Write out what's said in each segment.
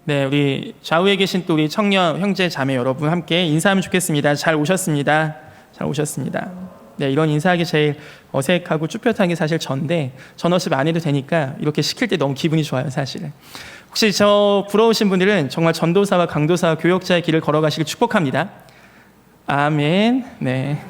네, 우리 좌우에 계신 또 우리 청년 형제 자매 여러분 함께 인사하면 좋겠습니다. 잘 오셨습니다. 잘 오셨습니다. 네, 이런 인사하기 제일 어색하고 쭈뼛한 게 사실 전데 전어습 안 해도 되니까 이렇게 시킬 때 너무 기분이 좋아요, 사실은. 혹시 저 부러우신 분들은 정말 전도사와 강도사와 교역자의 길을 걸어가시길 축복합니다. 아멘. 네.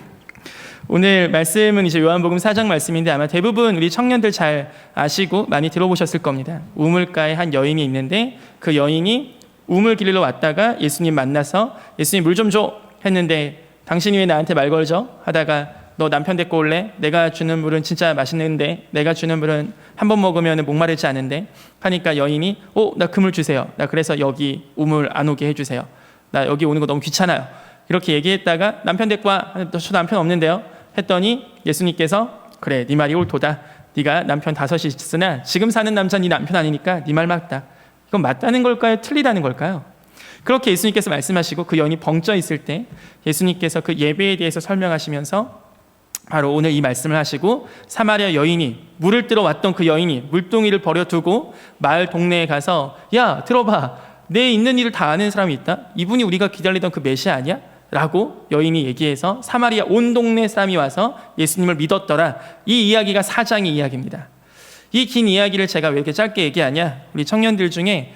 오늘 말씀은 이제 요한복음 4장 말씀인데 아마 대부분 우리 청년들 잘 아시고 많이 들어보셨을 겁니다. 우물가에 한 여인이 있는데 그 여인이 우물 길로 왔다가 예수님 만나서 예수님 물 좀 줘 했는데 당신이 왜 나한테 말 걸죠? 하다가 너 남편 데리고 올래? 내가 주는 물은 진짜 맛있는데 내가 주는 물은 한 번 먹으면 목마르지 않은데 하니까 여인이 나 그 물 주세요. 나 그래서 여기 우물 안 오게 해주세요. 나 여기 오는 거 너무 귀찮아요. 이렇게 얘기했다가 남편 데리고 와. 저 남편 없는데요. 했더니 예수님께서 그래 네 말이 옳도다. 네가 남편 5이 있으나 지금 사는 남자는 네 남편 아니니까 네 말 맞다. 이건 맞다는 걸까요? 틀리다는 걸까요? 그렇게 예수님께서 말씀하시고 그 여인이 벙쪄 있을 때 예수님께서 그 예배에 대해서 설명하시면서 바로 오늘 이 말씀을 하시고 사마리아 여인이 물을 뜨러 왔던 그 여인이 물동이를 버려두고 마을 동네에 가서 야 들어봐 내 있는 일을 다 아는 사람이 있다. 이분이 우리가 기다리던 그 메시아 아니야? 라고 여인이 얘기해서 사마리아 온 동네 사람이 와서 예수님을 믿었더라. 이 이야기가 4장의 이야기입니다. 이 긴 이야기를 제가 왜 이렇게 짧게 얘기하냐? 우리 청년들 중에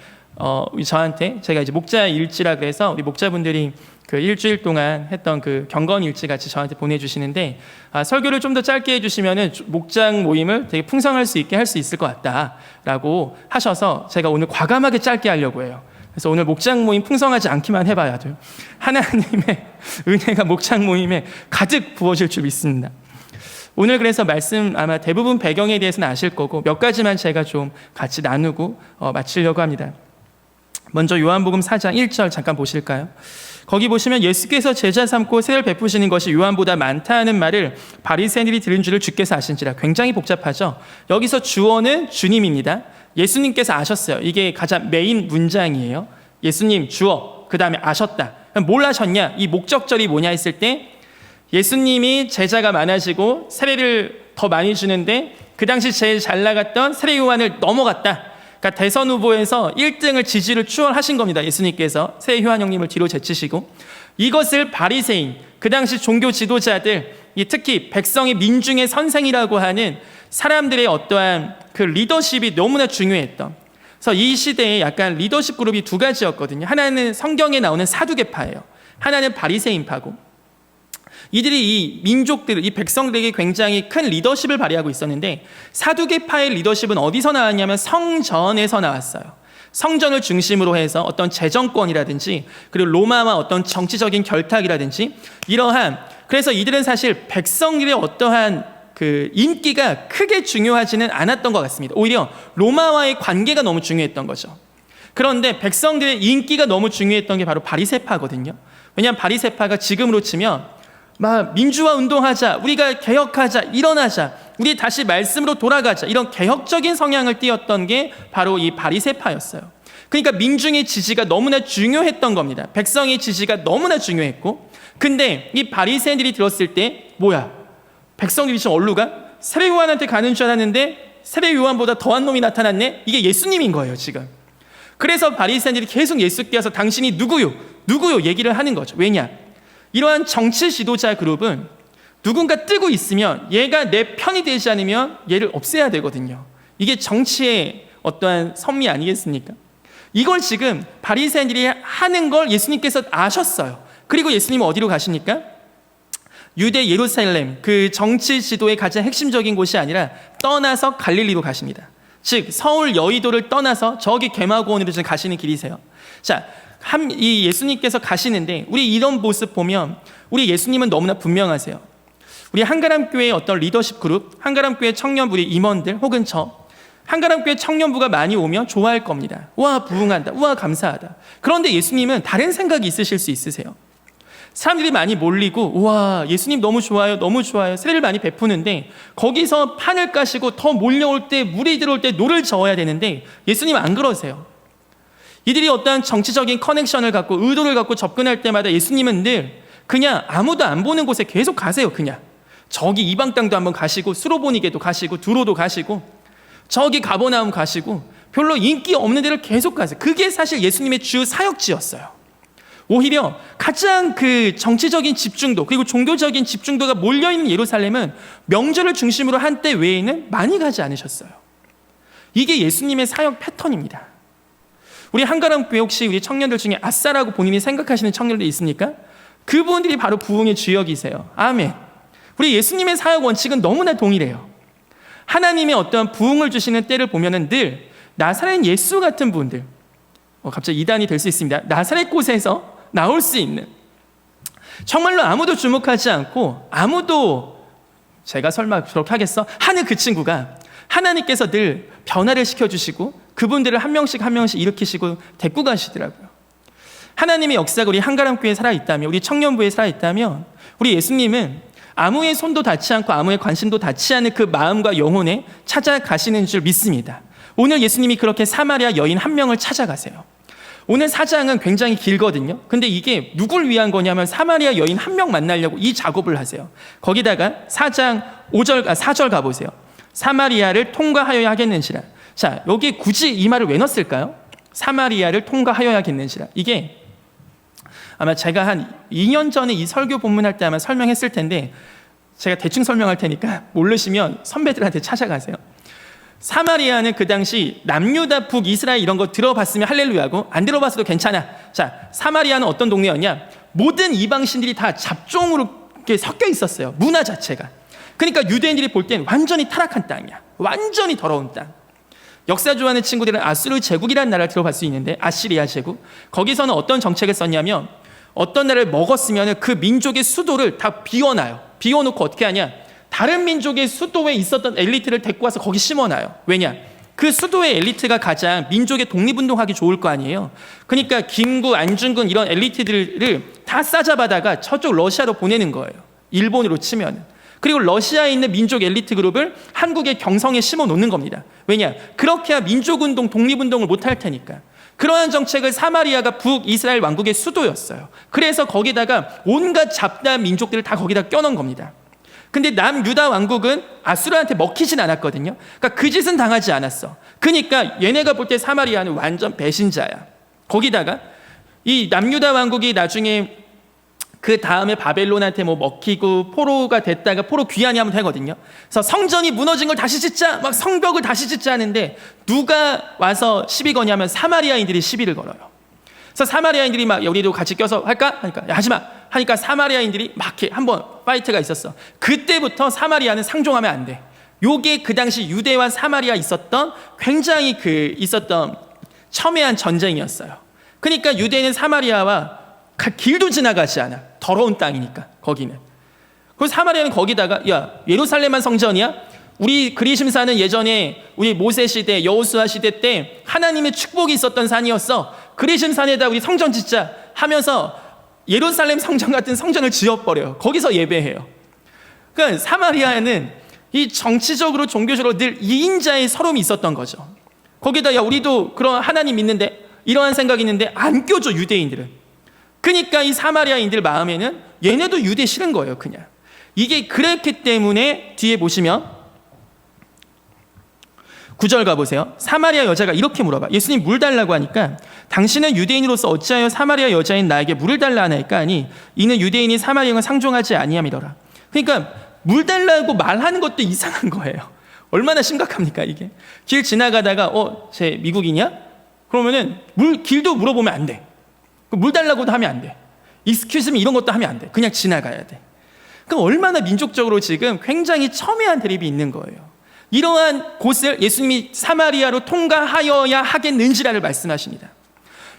저한테 제가 이제 목자 일지라 그래서 우리 목자분들이 그 일주일 동안 했던 그 경건 일지 같이 저한테 보내주시는데 설교를 좀 더 짧게 해주시면은 목장 모임을 되게 풍성할 수 있게 할 수 있을 것 같다라고 하셔서 제가 오늘 과감하게 짧게 하려고 해요. 그래서 오늘 목장 모임 풍성하지 않기만 해봐야 돼요. 하나님의 은혜가 목장 모임에 가득 부어질 줄 믿습니다. 오늘 그래서 말씀 아마 대부분 배경에 대해서는 아실 거고 몇 가지만 제가 좀 같이 나누고 마치려고 합니다. 먼저 요한복음 4장 1절 잠깐 보실까요? 거기 보시면 예수께서 제자 삼고 세를 베푸시는 것이 요한보다 많다는 말을 바리새인들이 들은 줄을 주께서 아신지라. 굉장히 복잡하죠. 여기서 주어는 주님입니다. 예수님께서 아셨어요. 이게 가장 메인 문장이에요. 예수님 주어 그 다음에 아셨다. 뭘 아셨냐? 이 목적절이 뭐냐 했을 때 예수님이 제자가 많아지고 세례를 더 많이 주는데 그 당시 제일 잘 나갔던 세례 요한을 넘어갔다. 그러니까 대선 후보에서 1등을 지지를 추월하신 겁니다. 예수님께서 세례 요한 형님을 뒤로 제치시고 이것을 바리새인 그 당시 종교 지도자들 특히 백성의 민중의 선생이라고 하는 사람들의 어떠한 그 리더십이 너무나 중요했던. 그래서 이 시대에 약간 리더십 그룹이 두 가지였거든요. 하나는 성경에 나오는 사두개파예요. 하나는 바리새인파고. 이들이 이 민족들, 이 백성들에게 굉장히 큰 리더십을 발휘하고 있었는데 사두개파의 리더십은 어디서 나왔냐면 성전에서 나왔어요. 성전을 중심으로 해서 어떤 재정권이라든지 그리고 로마와 어떤 정치적인 결탁이라든지 이러한 그래서 이들은 사실 백성들의 어떠한 그 인기가 크게 중요하지는 않았던 것 같습니다. 오히려 로마와의 관계가 너무 중요했던 거죠. 그런데 백성들의 인기가 너무 중요했던 게 바로 바리새파거든요. 왜냐하면 바리새파가 지금으로 치면 막 민주화 운동하자, 우리가 개혁하자, 일어나자, 우리 다시 말씀으로 돌아가자 이런 개혁적인 성향을 띄었던 게 바로 이 바리새파였어요. 그러니까 민중의 지지가 너무나 중요했던 겁니다. 백성의 지지가 너무나 중요했고 근데 이 바리새인들이 들었을 때 뭐야? 백성들이 지금 어디로 가? 세례 요한한테 가는 줄 알았는데 세례 요한보다 더한 놈이 나타났네? 이게 예수님인 거예요 지금. 그래서 바리새인들이 계속 예수께 와서 당신이 누구요? 누구요? 얘기를 하는 거죠. 왜냐? 이러한 정치 지도자 그룹은 누군가 뜨고 있으면 얘가 내 편이 되지 않으면 얘를 없애야 되거든요. 이게 정치의 어떠한 선미 아니겠습니까? 이걸 지금 바리새인들이 하는 걸 예수님께서 아셨어요. 그리고 예수님은 어디로 가십니까? 유대 예루살렘 그 정치 지도의 가장 핵심적인 곳이 아니라 떠나서 갈릴리로 가십니다. 즉 서울 여의도를 떠나서 저기 개마고원으로 지금 가시는 길이세요. 자, 이 예수님께서 가시는데 우리 이런 모습 보면 우리 예수님은 너무나 분명하세요. 우리 한가람교회의 어떤 리더십 그룹, 한가람교회 청년부의 임원들 혹은 한가람교회 청년부가 많이 오면 좋아할 겁니다. 우와 부흥한다, 우와 감사하다. 그런데 예수님은 다른 생각이 있으실 수 있으세요. 사람들이 많이 몰리고 우와 예수님 너무 좋아요 너무 좋아요 세례를 많이 베푸는데 거기서 판을 까시고 더 몰려올 때 물이 들어올 때 노를 저어야 되는데 예수님 안 그러세요. 이들이 어떠한 정치적인 커넥션을 갖고 의도를 갖고 접근할 때마다 예수님은 늘 그냥 아무도 안 보는 곳에 계속 가세요. 그냥 저기 이방 땅도 한번 가시고 수로보니게도 가시고 두로도 가시고 저기 가버나움 가시고 별로 인기 없는 데를 계속 가세요. 그게 사실 예수님의 주 사역지였어요. 오히려 가장 그 정치적인 집중도 그리고 종교적인 집중도가 몰려있는 예루살렘은 명절을 중심으로 한 때 외에는 많이 가지 않으셨어요. 이게 예수님의 사역 패턴입니다. 우리 한가람교회 혹시 우리 청년들 중에 아싸라고 본인이 생각하시는 청년들 있습니까? 그분들이 바로 부흥의 주역이세요. 아멘. 우리 예수님의 사역 원칙은 너무나 동일해요. 하나님의 어떤 부흥을 주시는 때를 보면은 늘 나사렛 예수 같은 분들, 갑자기 이단이 될 수 있습니다. 나사렛 곳에서 나올 수 있는, 정말로 아무도 주목하지 않고 아무도 제가 설마 그렇게 하겠어? 하는 그 친구가 하나님께서 늘 변화를 시켜주시고 그분들을 한 명씩 한 명씩 일으키시고 데리고 가시더라고요. 하나님의 역사가 우리 한가람교회에 살아있다면, 우리 청년부에 살아있다면, 우리 예수님은 아무의 손도 닿지 않고 아무의 관심도 닿지 않은 그 마음과 영혼에 찾아가시는 줄 믿습니다. 오늘 예수님이 그렇게 사마리아 여인 한 명을 찾아가세요. 오늘 4장은 굉장히 길거든요. 근데 이게 누굴 위한 거냐면 사마리아 여인 한 명 만나려고 이 작업을 하세요. 거기다가 4장 4절 가보세요. 사마리아를 통과하여야 하겠는지라. 자, 여기 굳이 이 말을 왜 넣었을까요? 사마리아를 통과하여야겠는지라. 이게 아마 제가 한 2년 전에 이 설교 본문할 때 아마 설명했을 텐데 제가 대충 설명할 테니까 모르시면 선배들한테 찾아가세요. 사마리아는 그 당시 남유다 북이스라엘 이런 거 들어봤으면 할렐루야고 안 들어봤어도 괜찮아. 자, 사마리아는 어떤 동네였냐? 모든 이방신들이 다 잡종으로 이렇게 섞여 있었어요. 문화 자체가. 그러니까 유대인들이 볼 땐 완전히 타락한 땅이야. 완전히 더러운 땅. 역사 좋아하는 친구들은 아수르 제국이라는 나라를 들어볼 수 있는데, 아시리아 제국. 거기서는 어떤 정책을 썼냐면 어떤 나라를 먹었으면 그 민족의 수도를 다 비워놔요. 비워놓고 어떻게 하냐? 다른 민족의 수도에 있었던 엘리트를 데리고 와서 거기 심어놔요. 왜냐? 그 수도의 엘리트가 가장 민족의 독립운동하기 좋을 거 아니에요. 그러니까 김구, 안중근 이런 엘리트들을 다 싸잡아다가 저쪽 러시아로 보내는 거예요. 일본으로 치면. 그리고 러시아에 있는 민족 엘리트 그룹을 한국의 경성에 심어 놓는 겁니다. 왜냐? 그렇게 해야 민족운동, 독립운동을 못할 테니까. 그러한 정책을 사마리아가 북이스라엘 왕국의 수도였어요. 그래서 거기다가 온갖 잡다한 민족들을 다 거기다 껴넣은 겁니다. 근데 남유다 왕국은 아수르한테 먹히진 않았거든요. 그러니까 그 짓은 당하지 않았어. 그러니까 얘네가 볼 때 사마리아는 완전 배신자야. 거기다가 이 남유다 왕국이 나중에 그 다음에 바벨론한테 뭐 먹히고 포로가 됐다가 포로 귀환이 하면 되거든요. 그래서 성전이 무너진 걸 다시 짓자, 막 성벽을 다시 짓자 하는데 누가 와서 시비 거냐면 사마리아인들이 시비를 걸어요. 그래서 사마리아인들이 막 우리도 같이 껴서 할까? 하니까 야, 하지 마. 하니까 사마리아인들이 막 이렇게 한번 파이트가 있었어. 그때부터 사마리아는 상종하면 안 돼. 요게 그 당시 유대와 사마리아 있었던 굉장히 있었던 첨예한 전쟁이었어요. 그러니까 유대는 사마리아와 길도 지나가지 않아. 더러운 땅이니까 거기는. 그래서 사마리아는 거기다가 야, 예루살렘만 성전이야? 우리 그리심산은 예전에 우리 모세 시대, 여호수아 시대 때 하나님의 축복이 있었던 산이었어. 그리심산에다 우리 성전 짓자 하면서 예루살렘 성전 같은 성전을 지어버려요. 거기서 예배해요. 그러니까 사마리아에는 이 정치적으로 종교적으로 늘 2인자의 서름이 있었던 거죠. 거기다 야, 우리도 그런 하나님 믿는데 이러한 생각이 있는데 안 껴줘, 유대인들은. 그러니까 이 사마리아인들 마음에는 얘네도 유대 싫은 거예요, 그냥. 이게 그랬기 때문에 뒤에 보시면 9절 가보세요. 사마리아 여자가 이렇게 물어봐. 예수님 물 달라고 하니까 당신은 유대인으로서 어찌하여 사마리아 여자인 나에게 물을 달라 하나이까 하니 이는 유대인이 사마리아인과 상종하지 아니함이더라. 그러니까 물 달라고 말하는 것도 이상한 거예요. 얼마나 심각합니까 이게. 길 지나가다가 쟤 미국이냐? 그러면은 길도 물어보면 안 돼. 물 달라고도 하면 안 돼. excuse me 이런 것도 하면 안 돼. 그냥 지나가야 돼. 그럼 얼마나 민족적으로 지금 굉장히 첨예한 대립이 있는 거예요. 이러한 곳을 예수님이 사마리아로 통과하여야 하겠는지라를 말씀하십니다.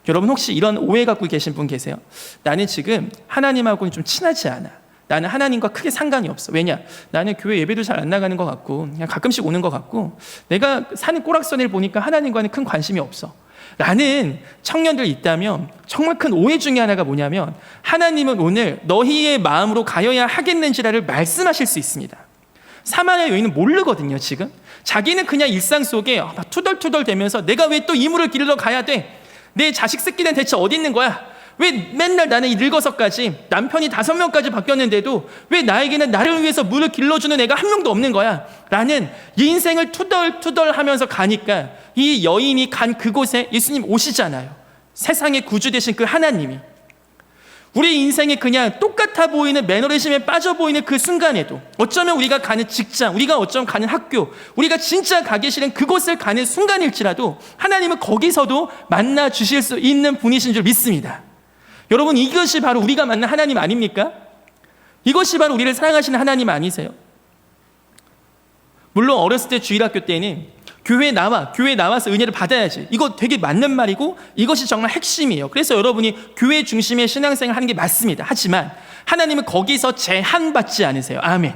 여러분 혹시 이런 오해 갖고 계신 분 계세요? 나는 지금 하나님하고는 좀 친하지 않아. 나는 하나님과 크게 상관이 없어. 왜냐? 나는 교회 예배도 잘 안 나가는 것 같고 그냥 가끔씩 오는 것 같고 내가 사는 꼬락선을 보니까 하나님과는 큰 관심이 없어. 라는 청년들 있다면 정말 큰 오해 중에 하나가 뭐냐면 하나님은 오늘 너희의 마음으로 가여야 하겠는지라를 말씀하실 수 있습니다. 사마리아 여인은 모르거든요. 지금 자기는 그냥 일상 속에 막 투덜투덜 대면서 내가 왜 또 이물을 기르러 가야 돼? 내 자식 새끼는 대체 어디 있는 거야? 왜 맨날 나는 늙어서까지 남편이 5명까지 바뀌었는데도 왜 나에게는 나를 위해서 물을 길러주는 애가 한 명도 없는 거야? 라는 인생을 투덜투덜하면서 가니까 이 여인이 간 그곳에 예수님 오시잖아요. 세상의 구주 되신 그 하나님이. 우리 인생이 그냥 똑같아 보이는 매너리즘에 빠져 보이는 그 순간에도, 어쩌면 우리가 가는 직장, 우리가 어쩌면 가는 학교, 우리가 진짜 가기 싫은 그곳을 가는 순간일지라도 하나님은 거기서도 만나 주실 수 있는 분이신 줄 믿습니다. 여러분, 이것이 바로 우리가 만난 하나님 아닙니까? 이것이 바로 우리를 사랑하시는 하나님 아니세요? 물론 어렸을 때 주일학교 때는 교회에 나와서 은혜를 받아야지, 이거 되게 맞는 말이고 이것이 정말 핵심이에요. 그래서 여러분이 교회 중심의 신앙생활을 하는 게 맞습니다. 하지만 하나님은 거기서 제한받지 않으세요. 아멘.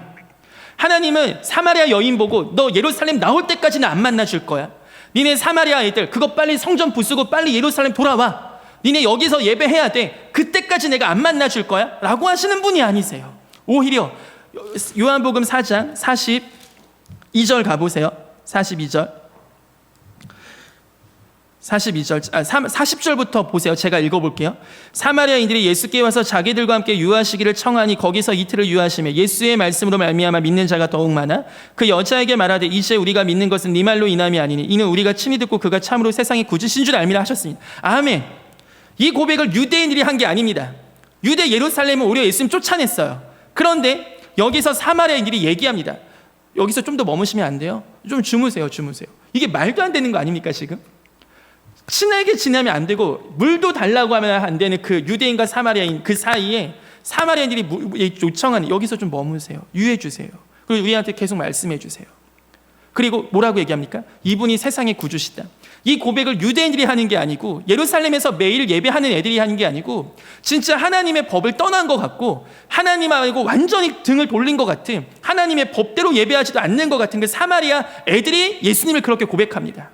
하나님은 사마리아 여인 보고 너 예루살렘 나올 때까지는 안 만나줄 거야. 니네 사마리아 애들 그거 빨리 성전 부수고 빨리 예루살렘 돌아와. 니네 여기서 예배해야 돼. 그때까지 내가 안 만나줄 거야 라고 하시는 분이 아니세요. 오히려 요한복음 4장 42절 가보세요. 40절부터 보세요. 제가 읽어볼게요. 사마리아인들이 예수께 와서 자기들과 함께 유하시기를 청하니 거기서 이틀을 유하시며 예수의 말씀으로 말미암아 믿는 자가 더욱 많아 그 여자에게 말하되 이제 우리가 믿는 것은 네 말로 인함이 아니니 이는 우리가 친히 듣고 그가 참으로 세상의 구주신 줄 알미라 하셨습니다. 아멘. 이 고백을 유대인들이 한 게 아닙니다. 유대 예루살렘은 오히려 예수님 쫓아냈어요. 그런데 여기서 사마리아인들이 얘기합니다. 여기서 좀 더 머무시면 안 돼요? 좀 주무세요. 이게 말도 안 되는 거 아닙니까 지금? 친하게 지내면 안 되고 물도 달라고 하면 안 되는 그 유대인과 사마리아인 그 사이에 사마리아인들이 요청하는, 여기서 좀 머무세요. 유해 주세요. 그리고 우리한테 계속 말씀해 주세요. 그리고 뭐라고 얘기합니까? 이분이 세상의 구주시다. 이 고백을 유대인들이 하는 게 아니고 예루살렘에서 매일 예배하는 애들이 하는 게 아니고 진짜 하나님의 법을 떠난 것 같고 하나님하고 완전히 등을 돌린 것 같은, 하나님의 법대로 예배하지도 않는 것 같은 그 사마리아 애들이 예수님을 그렇게 고백합니다.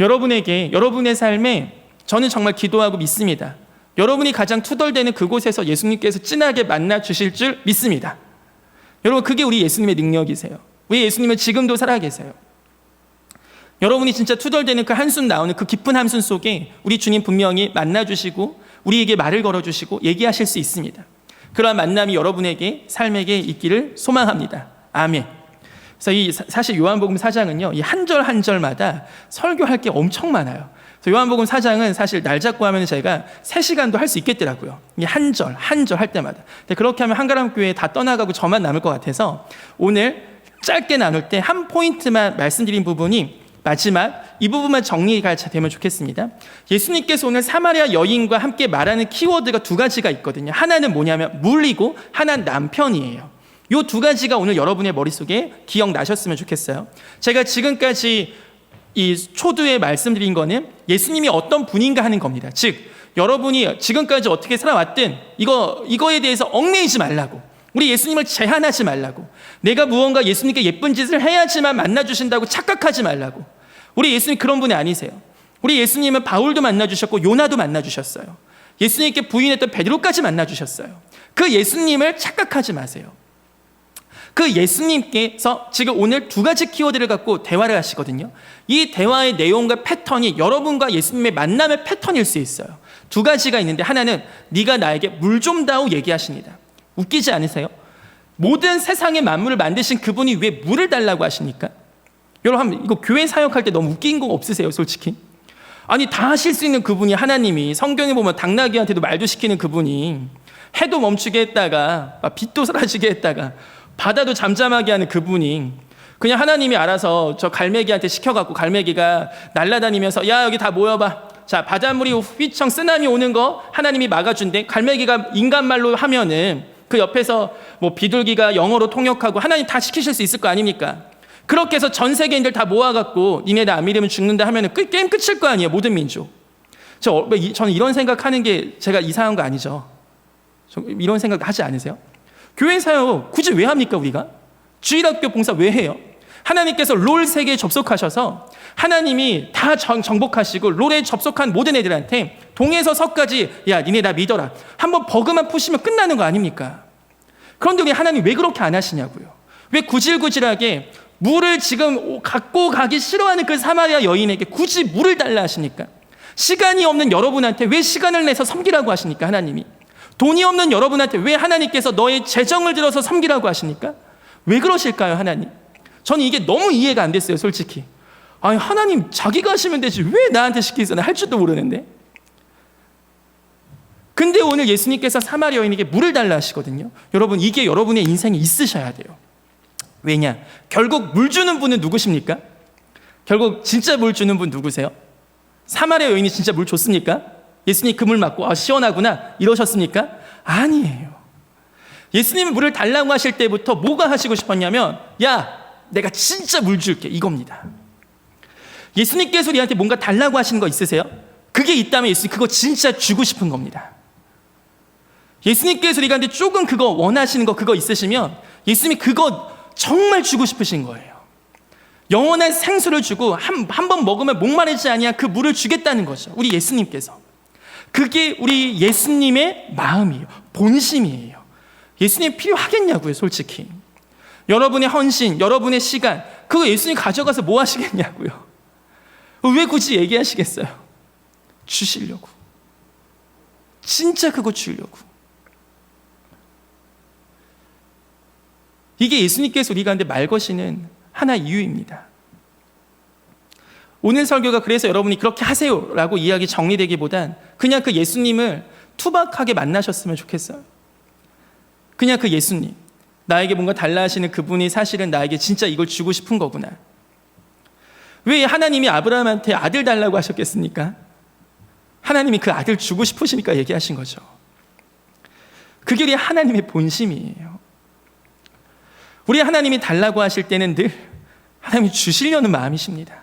여러분의 삶에 저는 정말 기도하고 믿습니다. 여러분이 가장 투덜대는 그곳에서 예수님께서 진하게 만나 주실 줄 믿습니다. 여러분, 그게 우리 예수님의 능력이세요. 우리 예수님은 지금도 살아계세요. 여러분이 진짜 투덜대는 그 한숨 나오는 그 깊은 한숨 속에 우리 주님 분명히 만나주시고 우리에게 말을 걸어주시고 얘기하실 수 있습니다. 그러한 만남이 여러분에게 삶에게 있기를 소망합니다. 아멘. 그래서 사실 요한복음 4장은요, 이 한 절 한 절마다 설교할 게 엄청 많아요. 그래서 요한복음 4장은 사실 날 잡고 하면 제가 3시간도 할 수 있겠더라고요. 이 한 절 할 때마다. 근데 그렇게 하면 한가람교회 다 떠나가고 저만 남을 것 같아서 오늘 짧게 나눌 때 한 포인트만 말씀드린 부분이 마지막 이 부분만 정리가 되면 좋겠습니다. 예수님께서 오늘 사마리아 여인과 함께 말하는 키워드가 2가지가 있거든요. 하나는 뭐냐면 물이고 하나는 남편이에요. 이 2가지가 오늘 여러분의 머릿속에 기억나셨으면 좋겠어요. 제가 지금까지 이 초두에 말씀드린 거는 예수님이 어떤 분인가 하는 겁니다. 즉 여러분이 지금까지 어떻게 살아왔든 이거에 대해서 얽매이지 말라고, 우리 예수님을 제한하지 말라고, 내가 무언가 예수님께 예쁜 짓을 해야지만 만나주신다고 착각하지 말라고. 우리 예수님 그런 분이 아니세요. 우리 예수님은 바울도 만나주셨고 요나도 만나주셨어요. 예수님께 부인했던 베드로까지 만나주셨어요. 그 예수님을 착각하지 마세요. 그 예수님께서 지금 오늘 2가지 키워드를 갖고 대화를 하시거든요. 이 대화의 내용과 패턴이 여러분과 예수님의 만남의 패턴일 수 있어요. 2가지가 있는데 하나는 네가 나에게 물 좀 다오 얘기하십니다. 웃기지 않으세요? 모든 세상의 만물을 만드신 그분이 왜 물을 달라고 하십니까? 여러분, 이거 교회 사역할 때 너무 웃긴 거 없으세요? 솔직히 아니, 다 하실 수 있는 그분이, 하나님이 성경에 보면 당나귀한테도 말도 시키는 그분이, 해도 멈추게 했다가 빛도 사라지게 했다가 바다도 잠잠하게 하는 그분이 그냥 하나님이 알아서 저 갈매기한테 시켜갖고 갈매기가 날아다니면서 야 여기 다 모여봐, 자 바닷물이 휘청 쓰나미 오는 거 하나님이 막아준대. 갈매기가 인간말로 하면은 그 옆에서 뭐 비둘기가 영어로 통역하고 하나님 다 시키실 수 있을 거 아닙니까? 그렇게 해서 전 세계인들 다 모아갖고 니네 나 안 믿으면 죽는다 하면은 게임 끝일 거 아니에요. 모든 민족. 저는 이런 생각하는 게 제가 이상한 거 아니죠. 이런 생각 하지 않으세요? 교회 사역 굳이 왜 합니까? 우리가 주일학교 봉사 왜 해요? 하나님께서 롤 세계에 접속하셔서 하나님이 다 정복하시고 롤에 접속한 모든 애들한테 동에서 서까지 야 니네 나 믿어라, 한번 버그만 푸시면 끝나는 거 아닙니까? 그런데 우리 하나님 왜 그렇게 안 하시냐고요. 왜 구질구질하게 물을 지금 갖고 가기 싫어하는 그 사마리아 여인에게 굳이 물을 달라 하십니까? 시간이 없는 여러분한테 왜 시간을 내서 섬기라고 하십니까? 하나님이. 돈이 없는 여러분한테 왜 하나님께서 너의 재정을 들어서 섬기라고 하십니까? 왜 그러실까요, 하나님? 저는 이게 너무 이해가 안 됐어요, 솔직히. 아니, 하나님 자기가 하시면 되지 왜 나한테 시키세요? 나 할 줄도 모르는데. 근데 오늘 예수님께서 사마리아 여인에게 물을 달라 하시거든요. 여러분, 이게 여러분의 인생에 있으셔야 돼요. 왜냐? 결국 물 주는 분은 누구십니까? 결국 진짜 물 주는 분 누구세요? 사마리아 여인이 진짜 물 줬습니까? 예수님 그 물 맞고 시원하구나 이러셨습니까? 아니에요. 예수님이 물을 달라고 하실 때부터 뭐가 하시고 싶었냐면, 야, 내가 진짜 물 줄게, 이겁니다. 예수님께서 우리한테 뭔가 달라고 하시는 거 있으세요? 그게 있다면 예수님 그거 진짜 주고 싶은 겁니다. 예수님께서 우리한테 조금 그거 원하시는 거 그거 있으시면 예수님이 그거 정말 주고 싶으신 거예요. 영원한 생수를 주고 한 번 먹으면 목마르지 아니한 그 물을 주겠다는 거죠. 우리 예수님께서. 그게 우리 예수님의 마음이에요. 본심이에요. 예수님 필요하겠냐고요, 솔직히. 여러분의 헌신, 여러분의 시간, 그거 예수님 가져가서 뭐 하시겠냐고요. 왜 굳이 얘기하시겠어요? 주시려고. 진짜 그거 주려고. 이게 예수님께서 우리 가운데 말 거시는 하나의 이유입니다. 오늘 설교가 그래서 여러분이 그렇게 하세요라고 이야기 정리되기보단 그냥 그 예수님을 투박하게 만나셨으면 좋겠어요. 그냥 그 예수님, 나에게 뭔가 달라 하시는 그분이 사실은 나에게 진짜 이걸 주고 싶은 거구나. 왜 하나님이 아브라함한테 아들 달라고 하셨겠습니까? 하나님이 그 아들 주고 싶으시니까 얘기하신 거죠. 그게 우리 하나님의 본심이에요. 우리 하나님이 달라고 하실 때는 늘 하나님이 주시려는 마음이십니다.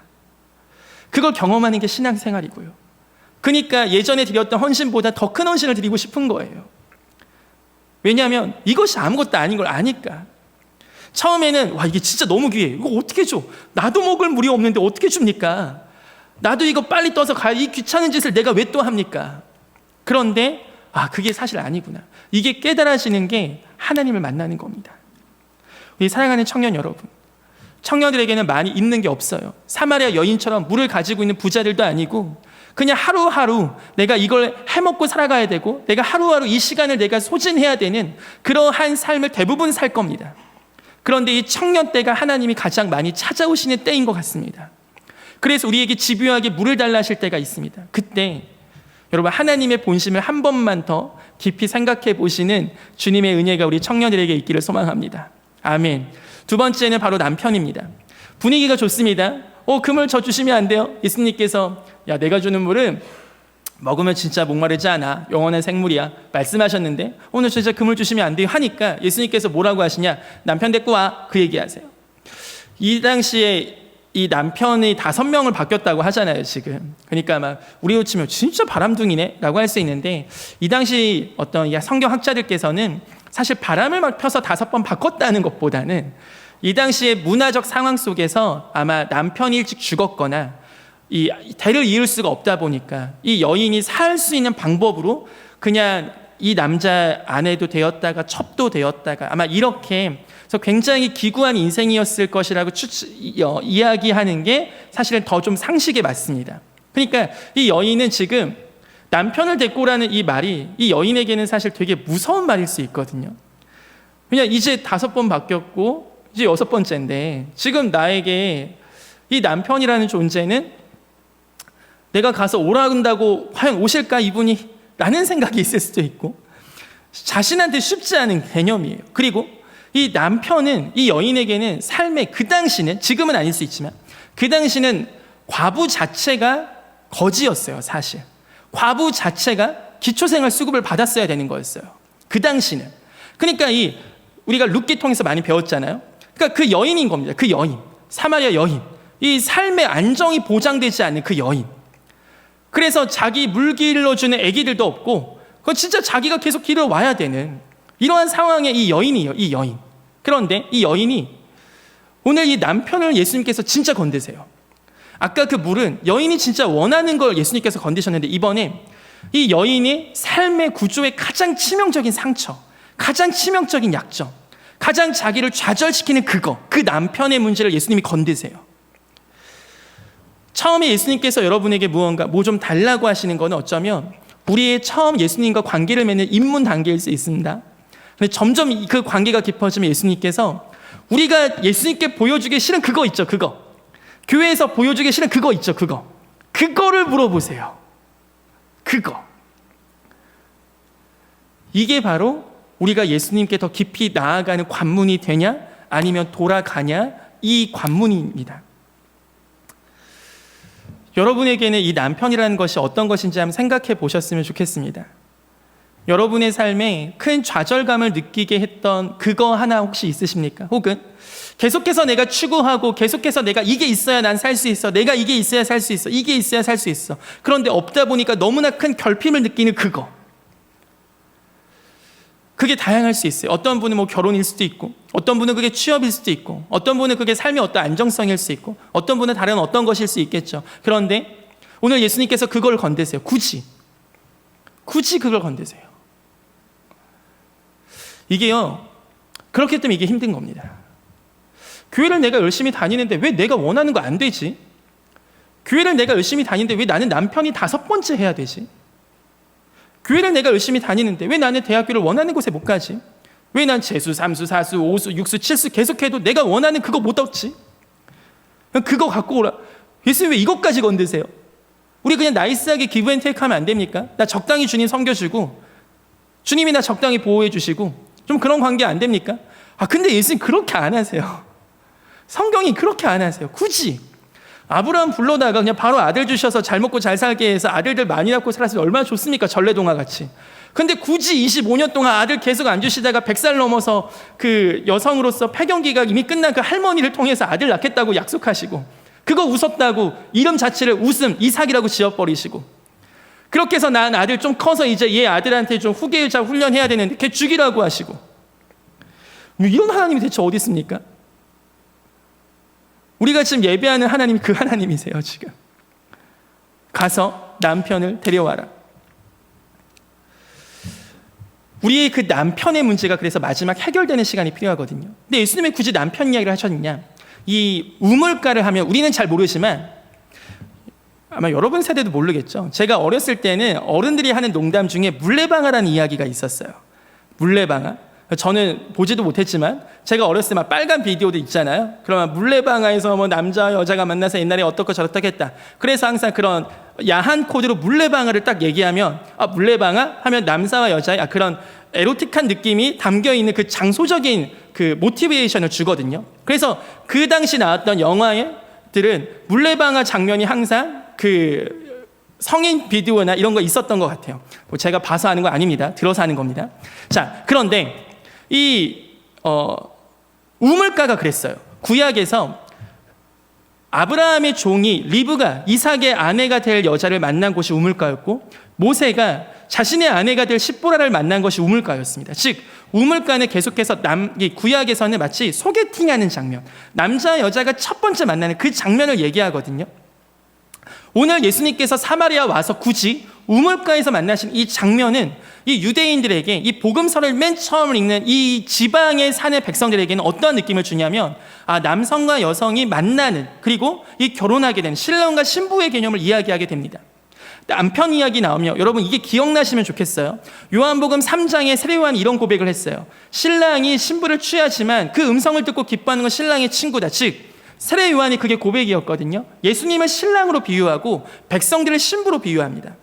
그걸 경험하는 게 신앙생활이고요. 그러니까 예전에 드렸던 헌신보다 더 큰 헌신을 드리고 싶은 거예요. 왜냐하면 이것이 아무것도 아닌 걸 아니까. 처음에는 와, 이게 진짜 너무 귀해, 이거 어떻게 줘? 나도 먹을 물이 없는데 어떻게 줍니까? 나도 이거 빨리 떠서 가야, 이 귀찮은 짓을 내가 왜 또 합니까? 그런데 그게 사실 아니구나. 이게 깨달아지는 게 하나님을 만나는 겁니다. 우리 사랑하는 청년 여러분, 청년들에게는 많이 있는 게 없어요. 사마리아 여인처럼 물을 가지고 있는 부자들도 아니고 그냥 하루하루 내가 이걸 해먹고 살아가야 되고 내가 하루하루 이 시간을 내가 소진해야 되는 그러한 삶을 대부분 살 겁니다. 그런데 이 청년 때가 하나님이 가장 많이 찾아오시는 때인 것 같습니다. 그래서 우리에게 집요하게 물을 달라 하실 때가 있습니다. 그때 여러분, 하나님의 본심을 한 번만 더 깊이 생각해 보시는 주님의 은혜가 우리 청년들에게 있기를 소망합니다. 아멘. 두 번째는 바로 남편입니다. 분위기가 좋습니다. 그 물 저 주시면 안 돼요? 예수님께서 야, 내가 주는 물은 먹으면 진짜 목마르지 않아, 영원한 생물이야 말씀하셨는데 오늘 진짜 그 물 주시면 안 돼요 하니까 예수님께서 뭐라고 하시냐? 남편 데리고 와, 그 얘기하세요. 이 당시에 이 남편이 5명을 바뀌었다고 하잖아요, 지금. 그러니까 막 우리로 치면 진짜 바람둥이네 라고 할 수 있는데, 이 당시 어떤 성경학자들께서는 사실 바람을 막 펴서 5번 바꿨다는 것보다는 이 당시의 문화적 상황 속에서 아마 남편이 일찍 죽었거나 이 대를 이을 수가 없다 보니까 이 여인이 살 수 있는 방법으로 그냥 이 남자 아내도 되었다가 첩도 되었다가 아마 이렇게 그래서 굉장히 기구한 인생이었을 것이라고 이야기하는 게 사실은 더 좀 상식에 맞습니다. 그러니까 이 여인은 지금 남편을 데리고 오라는 이 말이 이 여인에게는 사실 되게 무서운 말일 수 있거든요. 그냥 이제 5번 바뀌었고 이제 6번째인데 지금 나에게 이 남편이라는 존재는 내가 가서 오라는다고 과연 오실까 이분이? 라는 생각이 있을 수도 있고 자신한테 쉽지 않은 개념이에요. 그리고 이 남편은 이 여인에게는 삶의 그 당시는, 지금은 아닐 수 있지만 그 당시는 과부 자체가 거지였어요. 사실 과부 자체가 기초생활 수급을 받았어야 되는 거였어요, 그 당시는. 그러니까 우리가 룻기 통해서 많이 배웠잖아요. 그러니까 그 여인인 겁니다. 그 여인, 사마리아 여인, 이 삶의 안정이 보장되지 않는 그 여인. 그래서 자기 물 길러주는 아기들도 없고 그건 진짜 자기가 계속 길러와야 되는 이러한 상황에 이 여인이에요, 이 여인. 그런데 이 여인이 오늘 이 남편을 예수님께서 진짜 건드세요. 아까 그 물은 여인이 진짜 원하는 걸 예수님께서 건드셨는데 이번에 이 여인의 삶의 구조의 가장 치명적인 상처, 가장 치명적인 약점, 가장 자기를 좌절시키는 그 남편의 문제를 예수님이 건드세요. 처음에 예수님께서 여러분에게 무언가 뭐 좀 달라고 하시는 것은 어쩌면 우리의 처음 예수님과 관계를 맺는 입문 단계일 수 있습니다. 근데 점점 그 관계가 깊어지면 예수님께서 우리가 예수님께 보여주기 싫은 그거 있죠, 그거. 교회에서 보여주기 싫은 그거 있죠, 그거. 그거를 물어보세요. 그거. 이게 바로 우리가 예수님께 더 깊이 나아가는 관문이 되냐 아니면 돌아가냐, 이 관문입니다. 여러분에게는 이 남편이라는 것이 어떤 것인지 한번 생각해 보셨으면 좋겠습니다. 여러분의 삶에 큰 좌절감을 느끼게 했던 그거 하나 혹시 있으십니까? 혹은 계속해서 내가 추구하고 계속해서 내가 이게 있어야 난 살 수 있어, 내가 이게 있어야 살 수 있어, 이게 있어야 살 수 있어, 그런데 없다 보니까 너무나 큰 결핍을 느끼는 그거. 그게 다양할 수 있어요. 어떤 분은 뭐 결혼일 수도 있고, 어떤 분은 그게 취업일 수도 있고, 어떤 분은 그게 삶의 어떤 안정성일 수 있고, 어떤 분은 다른 어떤 것일 수 있겠죠. 그런데 오늘 예수님께서 그걸 건드세요. 굳이 그걸 건드세요. 이게요, 그렇기 때문에 이게 힘든 겁니다. 교회를 내가 열심히 다니는데 왜 내가 원하는 거 안 되지? 교회를 내가 열심히 다니는데 왜 나는 남편이 5번째 해야 되지? 교회를 내가 열심히 다니는데 왜 나는 대학교를 원하는 곳에 못 가지? 왜 난 재수, 3수, 4수, 5수, 6수, 7수 계속해도 내가 원하는 그거 못 얻지? 그거 갖고 오라. 예수님 왜 이것까지 건드세요? 우리 그냥 나이스하게 기브 앤 테이크 하면 안 됩니까? 나 적당히 주님 섬겨주고 주님이 나 적당히 보호해 주시고 좀 그런 관계 안 됩니까? 근데 예수님 그렇게 안 하세요. 성경이 그렇게 안 하세요. 굳이 아브라함 불러다가 그냥 바로 아들 주셔서 잘 먹고 잘 살게 해서 아들들 많이 낳고 살았으면 얼마나 좋습니까? 전래동화 같이. 근데 굳이 25년 동안 아들 계속 안 주시다가 100살 넘어서 그 여성으로서 폐경기가 이미 끝난 그 할머니를 통해서 아들 낳겠다고 약속하시고, 그거 웃었다고 이름 자체를 웃음, 이삭이라고 지어버리시고, 그렇게 해서 난 아들 좀 커서 이제 얘 아들한테 좀 후계자 훈련해야 되는데 걔 죽이라고 하시고, 이런 하나님이 대체 어디 있습니까? 우리가 지금 예배하는 하나님이 그 하나님이세요. 지금 가서 남편을 데려와라. 우리의 그 남편의 문제가 그래서 마지막 해결되는 시간이 필요하거든요. 근데 예수님이 굳이 남편 이야기를 하셨느냐? 이 우물가를 하면 우리는 잘 모르지만 아마 여러분 세대도 모르겠죠. 제가 어렸을 때는 어른들이 하는 농담 중에 물레방아라는 이야기가 있었어요. 물레방아. 저는 보지도 못했지만 제가 어렸을 때 막 빨간 비디오도 있잖아요. 그러면 물레방아에서 뭐 남자 여자가 만나서 옛날에 어떻고 저렇다고 했다. 그래서 항상 그런 야한 코드로 물레방아를 딱 얘기하면 물레방아 하면 남자와 여자의 그런 에로틱한 느낌이 담겨 있는 그 장소적인 그 모티베이션을 주거든요. 그래서 그 당시 나왔던 영화들은 물레방아 장면이 항상 그 성인 비디오나 이런 거 있었던 것 같아요. 제가 봐서 하는 거 아닙니다. 들어서 하는 겁니다. 자, 그런데 이 우물가가 그랬어요. 구약에서 아브라함의 종이 리브가 이삭의 아내가 될 여자를 만난 곳이 우물가였고, 모세가 자신의 아내가 될 십보라를 만난 것이 우물가였습니다. 즉 우물가는 계속해서 구약에서는 마치 소개팅하는 장면, 남자 여자가 첫 번째 만나는 그 장면을 얘기하거든요. 오늘 예수님께서 사마리아 와서 굳이 우물가에서 만나신 이 장면은 이 유대인들에게, 이 복음서를 맨 처음 읽는 이 지방의 산의 백성들에게는 어떤 느낌을 주냐면 남성과 여성이 만나는, 그리고 이 결혼하게 되는 신랑과 신부의 개념을 이야기하게 됩니다. 남편 이야기 나오면 여러분 이게 기억나시면 좋겠어요. 요한복음 3장에 세례요한이 이런 고백을 했어요. 신랑이 신부를 취하지만 그 음성을 듣고 기뻐하는 건 신랑의 친구다. 즉 세례요한이 그게 고백이었거든요. 예수님을 신랑으로 비유하고 백성들을 신부로 비유합니다.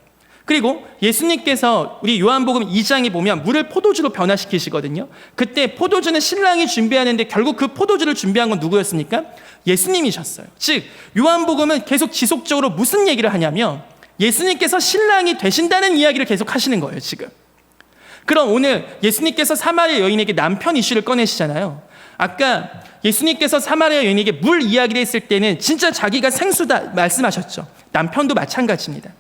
그리고 예수님께서 우리 요한복음 2장에 보면 물을 포도주로 변화시키시거든요. 그때 포도주는 신랑이 준비하는데 결국 그 포도주를 준비한 건 누구였습니까? 예수님이셨어요. 즉 요한복음은 계속 지속적으로 무슨 얘기를 하냐면 예수님께서 신랑이 되신다는 이야기를 계속 하시는 거예요. 지금. 그럼 오늘 예수님께서 사마리아 여인에게 남편 이슈를 꺼내시잖아요. 아까 예수님께서 사마리아 여인에게 물 이야기를 했을 때는 진짜 자기가 생수다 말씀하셨죠. 남편도 마찬가지입니다.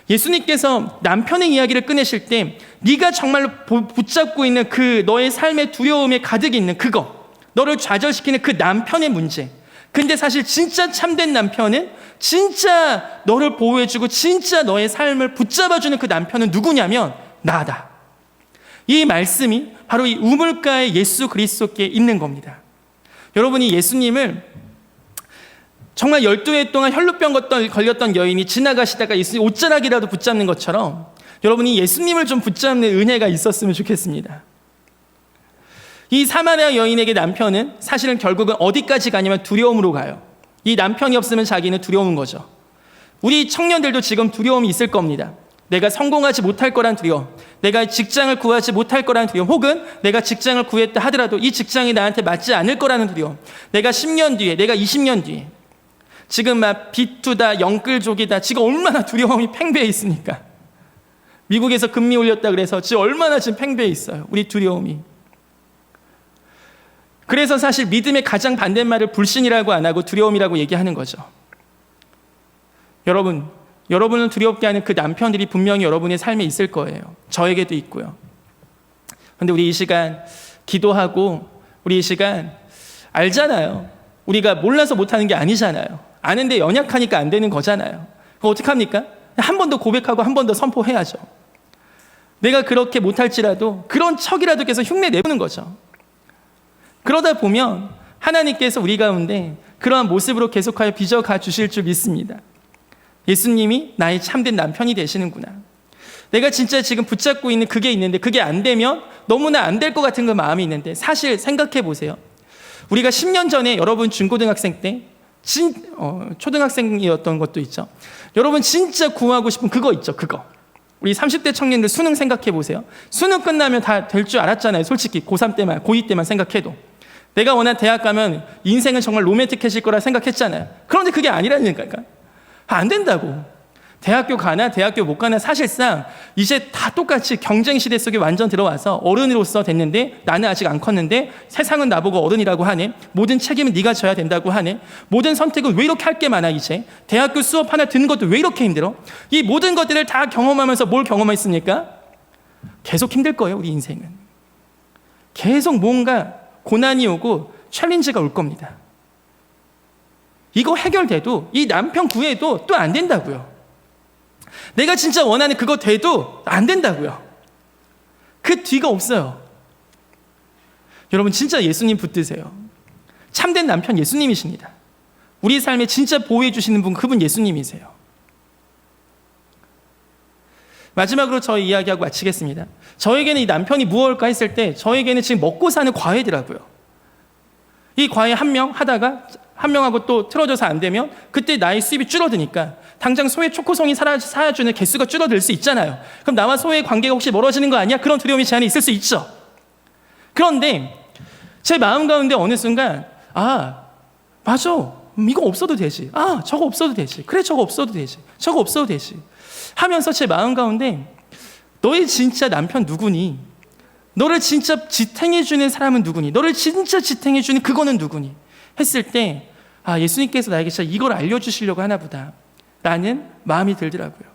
예수님께서 남편의 이야기를 꺼내실 때 네가 정말로 붙잡고 있는 그 너의 삶의 두려움에 가득 있는 그거, 너를 좌절시키는 그 남편의 문제. 근데 사실 진짜 참된 남편은, 진짜 너를 보호해주고 진짜 너의 삶을 붙잡아주는 그 남편은 누구냐면 나다. 이 말씀이 바로 이 우물가의 예수 그리스도께 있는 겁니다. 여러분이 예수님을 정말 12해 동안 혈루병 걸렸던 여인이 지나가시다가 예수님 옷자락이라도 붙잡는 것처럼 여러분이 예수님을 좀 붙잡는 은혜가 있었으면 좋겠습니다. 이 사마리아 여인에게 남편은 사실은 결국은 어디까지 가냐면 두려움으로 가요. 이 남편이 없으면 자기는 두려운 거죠. 우리 청년들도 지금 두려움이 있을 겁니다. 내가 성공하지 못할 거란 두려움, 내가 직장을 구하지 못할 거라는 두려움, 혹은 내가 직장을 구했다 하더라도 이 직장이 나한테 맞지 않을 거라는 두려움, 내가 10년 뒤에, 내가 20년 뒤에, 지금 막 비투다, 영끌족이다, 지금 얼마나 두려움이 팽배해 있습니까? 미국에서 금리 올렸다 그래서 지금 얼마나 지금 팽배해 있어요, 우리 두려움이. 그래서 사실 믿음의 가장 반대말을 불신이라고 안 하고 두려움이라고 얘기하는 거죠. 여러분을 두렵게 하는 그 남편들이 분명히 여러분의 삶에 있을 거예요. 저에게도 있고요. 그런데 우리 이 시간 기도하고, 우리 이 시간 알잖아요. 우리가 몰라서 못하는 게 아니잖아요. 아는데 연약하니까 안 되는 거잖아요. 그거 어떡합니까? 한 번 더 고백하고 한 번 더 선포해야죠. 내가 그렇게 못할지라도 그런 척이라도 계속 흉내 내보는 거죠. 그러다 보면 하나님께서 우리 가운데 그러한 모습으로 계속하여 빚어가 주실 줄 믿습니다. 예수님이 나의 참된 남편이 되시는구나. 내가 진짜 지금 붙잡고 있는 그게 있는데 그게 안 되면 너무나 안 될 것 같은 그 마음이 있는데, 사실 생각해 보세요. 우리가 10년 전에 여러분 중고등학생 때 초등학생이었던 것도 있죠. 여러분 진짜 구하고 싶은 그거 있죠, 그거. 우리 30대 청년들 수능 생각해 보세요. 수능 끝나면 다 될 줄 알았잖아요. 솔직히 고3 때만, 고2 때만 생각해도. 내가 원하는 대학 가면 인생은 정말 로맨틱해질 거라 생각했잖아요. 그런데 그게 아니라니까요. 안 된다고. 대학교 가나 대학교 못 가나 사실상 이제 다 똑같이 경쟁 시대 속에 완전 들어와서 어른으로서 됐는데 나는 아직 안 컸는데 세상은 나보고 어른이라고 하네. 모든 책임은 네가 져야 된다고 하네. 모든 선택은 왜 이렇게 할 게 많아 이제. 대학교 수업 하나 듣는 것도 왜 이렇게 힘들어. 이 모든 것들을 다 경험하면서 뭘 경험했습니까? 계속 힘들 거예요, 우리 인생은. 계속 뭔가 고난이 오고 챌린지가 올 겁니다. 이거 해결돼도 이 남편 구해도 또 안 된다고요. 내가 진짜 원하는 그거 돼도 안 된다고요. 그 뒤가 없어요. 여러분 진짜 예수님 붙드세요. 참된 남편 예수님이십니다. 우리 삶에 진짜 보호해 주시는 분, 그분 예수님이세요. 마지막으로 저희 이야기하고 마치겠습니다. 저에게는 이 남편이 무엇일까 했을 때 저에게는 지금 먹고 사는 과외더라고요. 이 과외 한 명 하다가 한 명하고 또 틀어져서 안 되면 그때 나의 수입이 줄어드니까 당장 소외 초코송이 사주는 개수가 줄어들 수 있잖아요. 그럼 나와 소외의 관계가 혹시 멀어지는 거 아니야? 그런 두려움이 제 안에 있을 수 있죠. 그런데 제 마음 가운데 어느 순간 맞아, 이거 없어도 되지. 저거 없어도 되지. 그래, 저거 없어도 되지. 저거 없어도 되지 하면서 제 마음 가운데 너의 진짜 남편 누구니? 너를 진짜 지탱해주는 사람은 누구니? 너를 진짜 지탱해주는 그거는 누구니? 했을 때 예수님께서 나에게 진짜 이걸 알려주시려고 하나 보다 라는 마음이 들더라고요.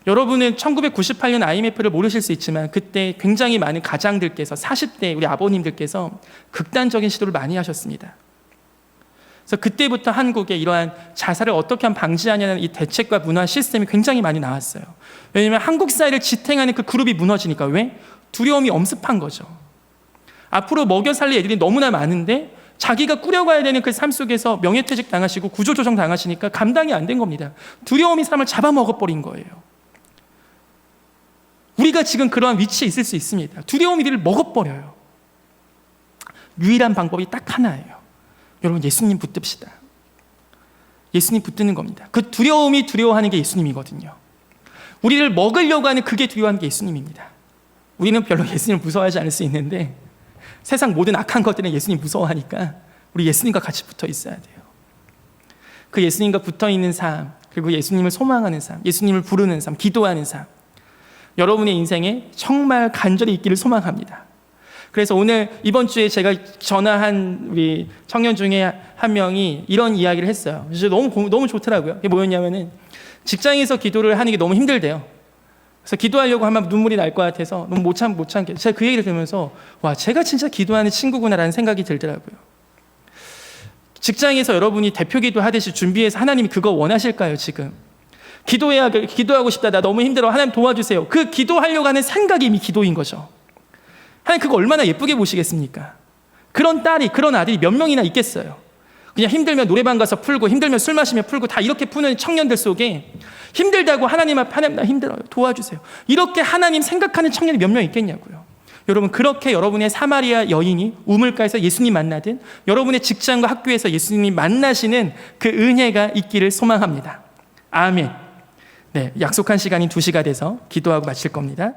여러분은 1998년 IMF를 모르실 수 있지만 그때 굉장히 많은 가장들께서 40대 우리 아버님들께서 극단적인 시도를 많이 하셨습니다. 그래서 그때부터 한국에 이러한 자살을 어떻게 하면 방지하냐는 이 대책과 문화 시스템이 굉장히 많이 나왔어요. 왜냐하면 한국 사회를 지탱하는 그 그룹이 무너지니까. 왜? 두려움이 엄습한 거죠. 앞으로 먹여 살릴 애들이 너무나 많은데 자기가 꾸려가야 되는 그 삶 속에서 명예퇴직 당하시고 구조조정 당하시니까 감당이 안 된 겁니다. 두려움이 사람을 잡아먹어버린 거예요. 우리가 지금 그러한 위치에 있을 수 있습니다. 두려움이 우리를 먹어버려요. 유일한 방법이 딱 하나예요. 여러분, 예수님 붙듭시다. 예수님 붙드는 겁니다. 그 두려움이 두려워하는 게 예수님이거든요. 우리를 먹으려고 하는 그게 두려워하는 게 예수님입니다. 우리는 별로 예수님을 무서워하지 않을 수 있는데 세상 모든 악한 것들은 예수님 무서워하니까 우리 예수님과 같이 붙어 있어야 돼요. 그 예수님과 붙어 있는 삶, 그리고 예수님을 소망하는 삶, 예수님을 부르는 삶, 기도하는 삶, 여러분의 인생에 정말 간절히 있기를 소망합니다. 그래서 오늘 이번 주에 제가 전화한 우리 청년 중에 한 명이 이런 이야기를 했어요. 그래서 너무 좋더라고요. 그게 뭐였냐면은 직장에서 기도를 하는 게 너무 힘들대요. 그래서 기도하려고 하면 눈물이 날 것 같아서 너무 못 참게. 제가 그 얘기를 들으면서 와, 제가 진짜 기도하는 친구구나라는 생각이 들더라고요. 직장에서 여러분이 대표 기도하듯이 준비해서 하나님이 그거 원하실까요, 지금? 기도하고 싶다. 나 너무 힘들어. 하나님 도와주세요. 그 기도하려고 하는 생각이 이미 기도인 거죠. 하나님 그거 얼마나 예쁘게 보시겠습니까? 그런 딸이, 그런 아들이 몇 명이나 있겠어요. 그냥 힘들면 노래방 가서 풀고, 힘들면 술 마시며 풀고, 다 이렇게 푸는 청년들 속에 힘들다고 하나님 앞에, 하나님 나 힘들어요, 도와주세요, 이렇게 하나님 생각하는 청년이 몇 명 있겠냐고요. 여러분, 그렇게 여러분의 사마리아 여인이 우물가에서 예수님 만나든, 여러분의 직장과 학교에서 예수님이 만나시는 그 은혜가 있기를 소망합니다. 아멘. 네, 약속한 시간이 2시가 돼서 기도하고 마칠 겁니다.